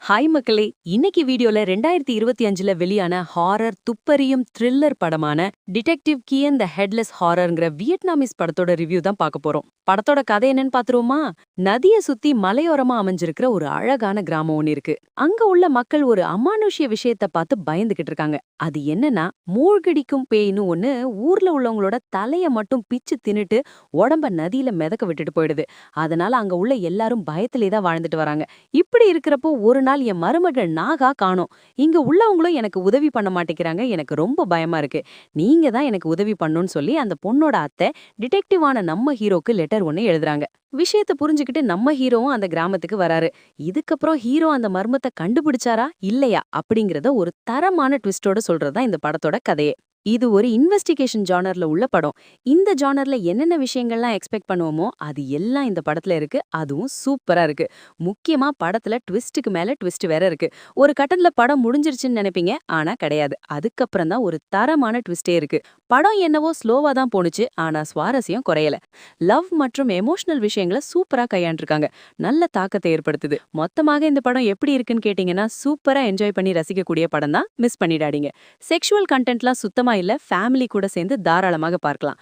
Hi மக்களே! இன்னைக்கு வீடியோல 2025ல வெளியான ஹாரர் துப்பறியும் த்ரில்லர் படமான டிடெக்டிவ் கியன் த ஹெட்லெஸ் ஹாரர்ங்கிற வியட்நாமீஸ் படத்தோட ரிவ்யூ தான் பார்க்க போறோம். படத்தோட கதை என்னன்னு பாத்துருவோமா? நதிய சுத்தி மலையோரமா அமைஞ்சிருக்கிற ஒரு அழகான கிராமம் ஒண்ணு இருக்கு. அங்க உள்ள மக்கள் ஒரு அமானுஷ்ய விஷயத்த பார்த்து பயந்துகிட்டு இருக்காங்க. அது என்னன்னா, மூழ்கடிக்கும் பேய்னு ஒண்ணு ஊர்ல உள்ளவங்களோட தலைய மட்டும் பிச்சு தின்னுட்டு உடம்ப நதியில மிதக்க விட்டுட்டு போயிடுது. அதனால அங்க உள்ள எல்லாரும் பயத்திலே தான் வாழ்ந்துட்டு வராங்க. இப்படி இருக்கிறப்போ ஒரு நாள் என் மருமகள் நாகா காணோம். இங்க உள்ளவங்களும் எனக்கு உதவி பண்ண மாட்டேங்கிறாங்க. எனக்கு ரொம்ப பயமா இருக்கு. நீங்க தான் எனக்கு உதவி பண்ணணும்னு சொல்லி அந்த பொண்ணோட அத்தை டிடெக்டிவான நம்ம ஹீரோக்கு லெட்டர் ஒண்ணு எழுதுறாங்க. விஷயத்த புரிஞ்சுக்கிட்டு நம்ம ஹீரோவும் அந்த கிராமத்துக்கு வராரு. இதுக்கப்புறம் ஹீரோ அந்த மர்மத்தை கண்டுபிடிச்சாரா இல்லையா அப்படிங்கறத ஒரு தரமான ட்விஸ்டோட சொல்றதுதான் இந்த படத்தோட கதையே. இது ஒரு இன்வெஸ்டிகேஷன் ஜானர்ல உள்ள படம். இந்த ஜானர்ல என்னென்ன விஷயங்கள்லாம் எக்ஸ்பெக்ட் பண்ணுவோமோ அது எல்லாம் இந்த படத்துல இருக்கு. அதுவும் சூப்பரா இருக்கு. முக்கியமா படத்துல ட்விஸ்டுக்கு மேல ட்விஸ்ட் வேற இருக்கு. ஒரு கட்டத்துல படம் முடிஞ்சிருச்சுன்னு நினைப்பீங்க, ஆனா கிடையாது. அதுக்கப்புறம் தான் ஒரு தரமான ட்விஸ்டே இருக்கு. படம் என்னவோ ஸ்லோவா தான் போணுச்சு, ஆனா சுவாரஸ்யம் குறையல. லவ் மற்றும் எமோஷனல் விஷயங்களை சூப்பரா கையாண்டிருக்காங்க. நல்ல தாக்கத்தை ஏற்படுத்துது. மொத்தமாக இந்த படம் எப்படி இருக்குன்னு கேட்டீங்கன்னா, சூப்பரா என்ஜாய் பண்ணி ரசிக்கக்கூடிய படம் தான். மிஸ் பண்ணிடாதீங்க. செக்ஷுவல் கண்டென்ட்லாம் சுத்தமா இல்ல. ஃபேமிலி கூட சேர்ந்து தாராளமாக பார்க்கலாம்.